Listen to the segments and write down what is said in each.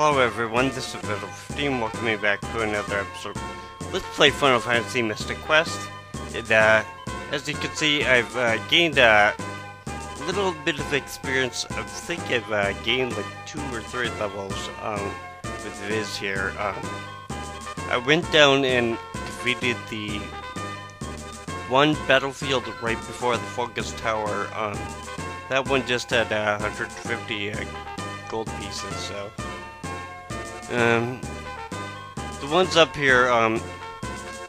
Hello everyone, this is Vito15, welcoming back to another episode. Let's play Final Fantasy Mystic Quest. And, as you can see, I've gained a little bit of experience. I think I've gained like 2 or 3 levels with Viz here. I went down and defeated the one battlefield right before the Focus Tower. That one just had 150 gold pieces, so... the ones up here,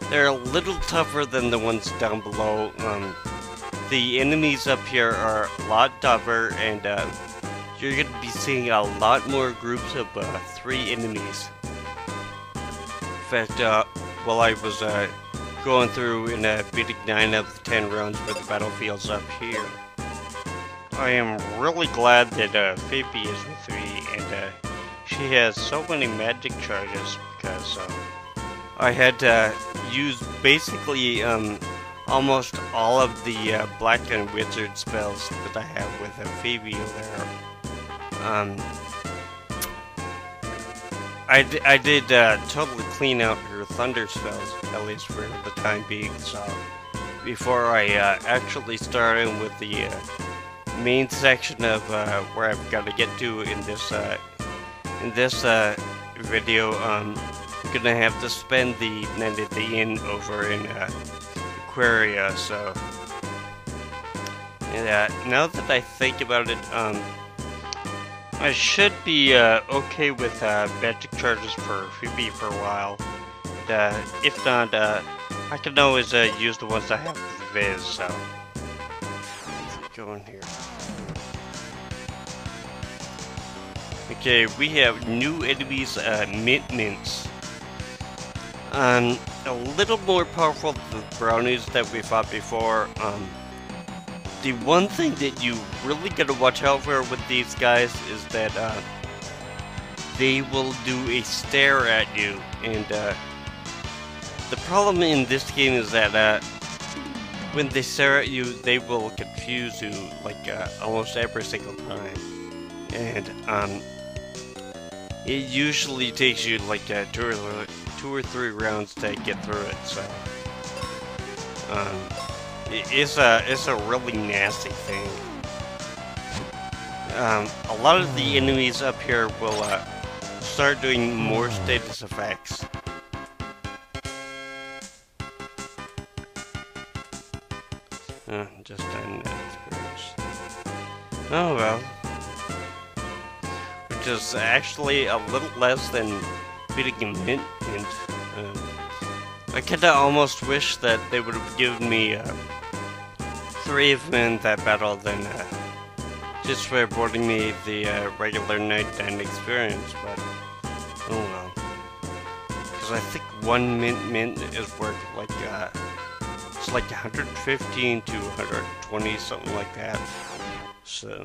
they're a little tougher than the ones down below. The enemies up here are a lot tougher, and you're going to be seeing a lot more groups of 3 enemies. In fact, while I was going through and beating 9 out of the 10 rounds for the battlefields up here, I am really glad that Phoebe is with me, and she has so many magic charges because I had to use basically almost all of the Black and Wizard spells that I have with Phoebe there. I did totally clean out her Thunder spells, at least for the time being, so before I actually started with the main section of where I've got to get to in this video, I'm gonna have to spend the night at the inn over in Aquaria, so... And now that I think about it, I should be okay with magic charges for Phoebe for a while. And, if not, I can always use the ones I have with Viz, so... Let's go in here. Okay, we have new enemies, Mint-Mints. A little more powerful than the brownies that we fought before. The one thing that you really gotta watch out for with these guys is that they will do a stare at you, and the problem in this game is that when they stare at you, they will confuse you like almost every single time, and it usually takes you like 2 or 3 rounds to get through it, so it's a really nasty thing. A lot of the enemies up here will start doing more status effects. Just an experience. Oh well. Which is actually a little less than beating a Mint. I kinda almost wish that they would have given me 3 of them in that battle than just for awarding me the regular Night End experience, but oh well. Because I think 1 Mint is worth like it's like 115 to 120, something like that. So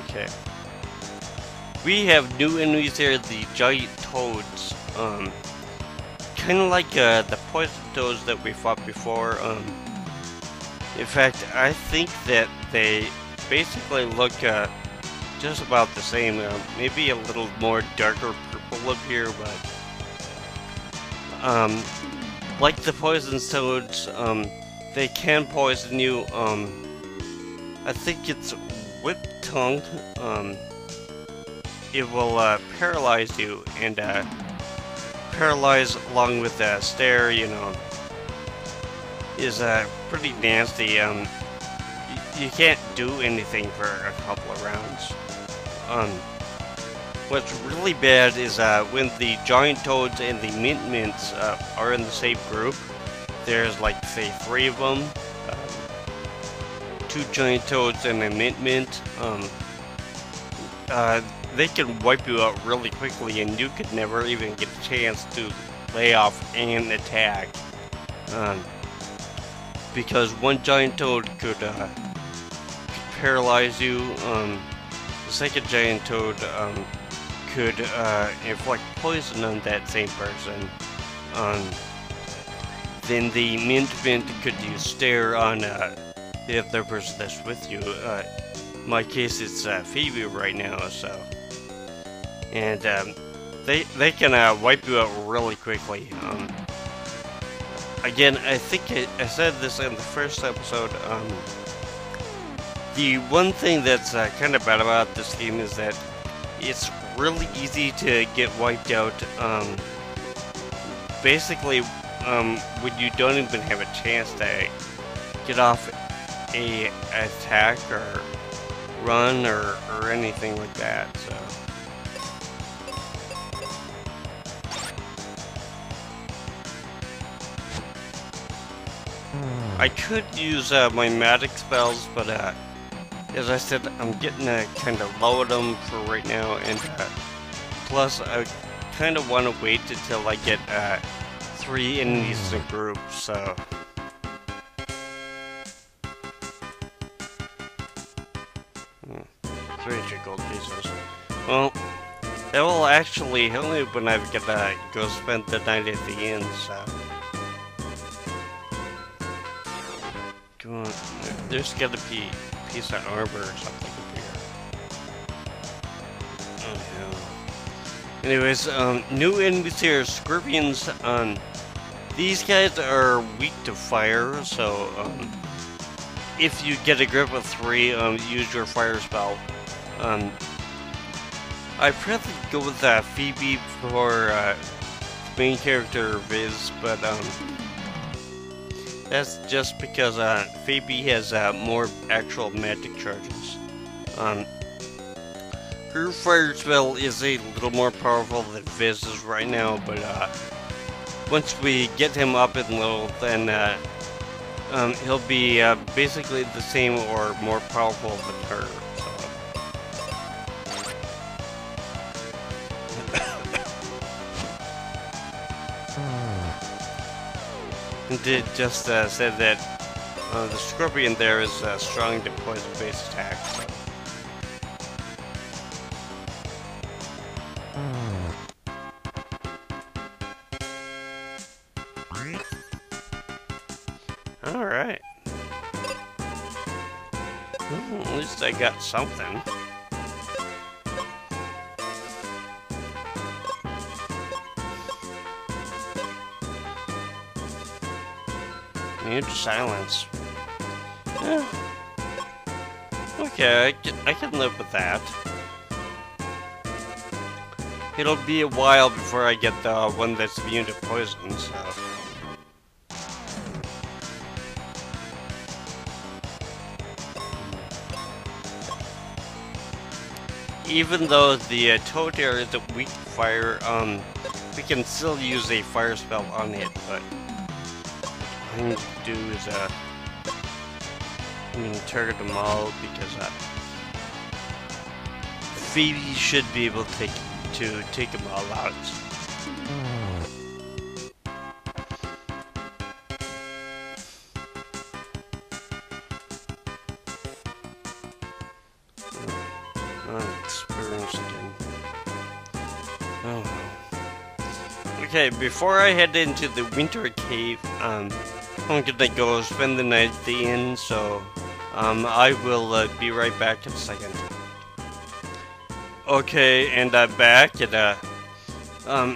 okay. We have new enemies here, the giant toads. Kinda like the poison toads that we fought before. In fact, I think that they basically look just about the same. Maybe a little more darker purple up here, but like the poison toads, they can poison you. I think it's Whip Tongue. It will paralyze you, and paralyze along with stare, you know, is pretty nasty. You can't do anything for a couple of rounds. What's really bad is when the giant toads and the Mint-Mints are in the same group. There's like, say, 3 of them. 2 giant toads and a Mint-Mint. They can wipe you out really quickly, and you could never even get a chance to lay off an attack. Because 1 giant toad could paralyze you. The second giant toad could inflict poison on that same person. Then the Mint could use stare on the other person that's with you. In my case, it's Phoebe right now, so. And they can wipe you out really quickly. Again, I think I said this in the first episode. The one thing that's kind of bad about this game is that it's really easy to get wiped out. Basically, when you don't even have a chance to get off a attack or run or anything like that. So. I could use my magic spells, but as I said, I'm getting kind of low at them for right now, and plus I kind of want to wait until I get 3 enemies in a group, so. 300 gold pieces. Well, that will actually help me when I get go spend the night at the inn, so. Come on, there's gotta be a piece of armor or something up here. Oh no. Anyways, new enemies here, Scorpions. These guys are weak to fire, so if you get a grip of 3, use your fire spell. I'd probably go with Phoebe for main character Viz, but that's just because Phoebe has more actual magic charges. Her fire spell is a little more powerful than Viz's right now, but once we get him up in level, then he'll be basically the same or more powerful than her. Did just said that the Scorpion there is strong to poison-based attacks. So. All right. Well, at least I got something. Mute silence. Okay, I can live with that. It'll be a while before I get the one that's immune to poison, so. Even though the Toadare is a weak fire, we can still use a fire spell on it, but what I need to do is target them all because Phoebe should be able to take them all out. Experience again. Oh. Okay, before I head into the winter cave, I'm gonna go spend the night at the inn, so I will be right back in a second. Okay, and I'm back, and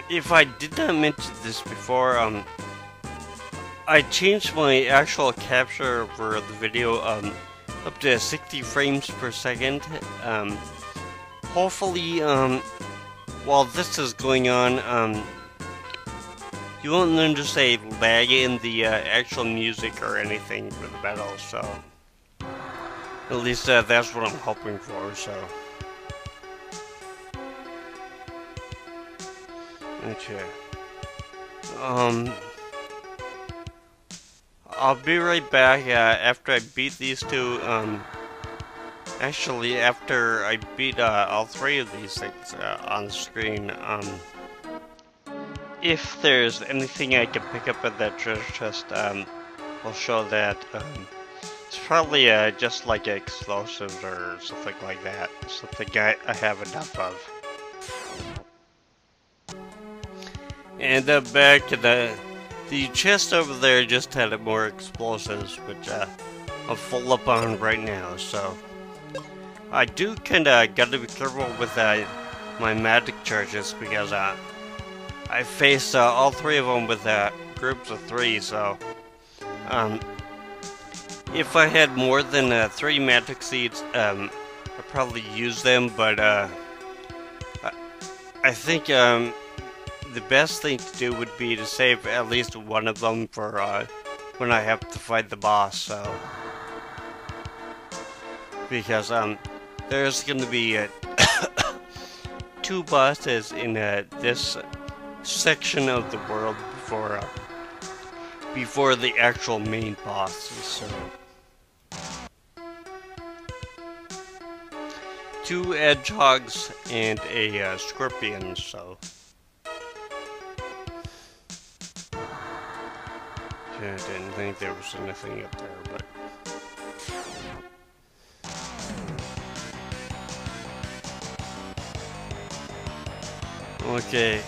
if I did not mention this before, I changed my actual capture for the video up to 60 frames per second. Hopefully, while this is going on, you won't notice a lag in the actual music or anything for the battle, so at least that's what I'm hoping for, so. Okay. I'll be right back after I beat these two. Actually, after I beat all 3 of these things on the screen, if there's anything I can pick up at that treasure chest, I'll show that. It's probably just like explosives or something like that. Something I have enough of. And back to the chest over there just had more explosives, which I'm full up on right now, so. I do kinda gotta be careful with my magic charges because I faced all three of them with groups of three, so if I had more than 3 magic seeds, I'd probably use them, but I think the best thing to do would be to save at least one of them for when I have to fight the boss, so because there's gonna be 2 bosses in this section of the world before the actual main boss, so 2 hedgehogs and a scorpion, so I didn't think there was anything up there, but okay.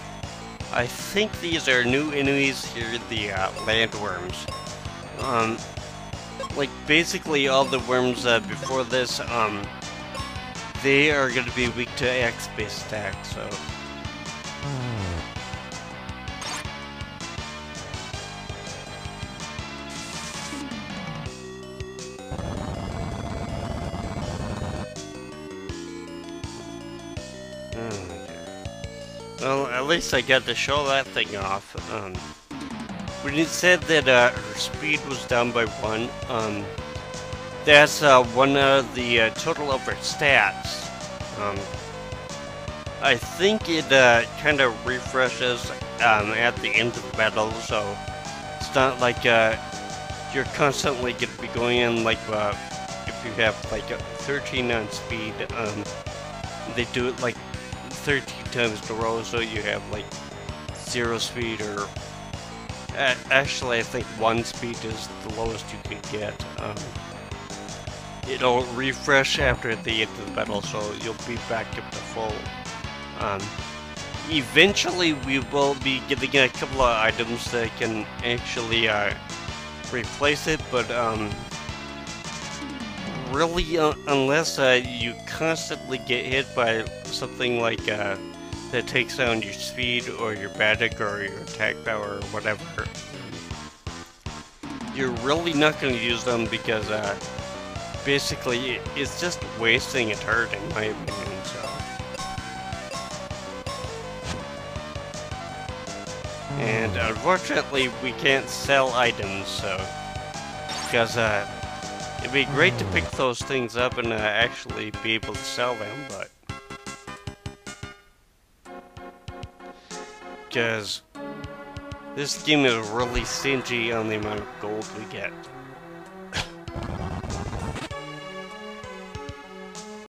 I think these are new enemies here, the landworms. Like basically all the worms before this, they are gonna be weak to X-based attacks, so. Well, at least I got to show that thing off. When it said that her speed was down by 1, that's one of the total of her stats. I think it kind of refreshes at the end of the battle, so it's not like you're constantly going to be going in like if you have like 13 on speed, they do it like 13 times in a row, so you have like 0 speed, or actually I think 1 speed is the lowest you can get. It'll refresh after the end of the battle, so you'll be back up to full. Eventually we will be getting a couple of items that can actually replace it, but really unless you constantly get hit by something like that takes down your speed or your magic or your attack power or whatever, you're really not going to use them because basically it's just wasting a turret in my opinion, so. And unfortunately we can't sell items, so because it'd be great to pick those things up and actually be able to sell them, but because this game is really stingy on the amount of gold we get.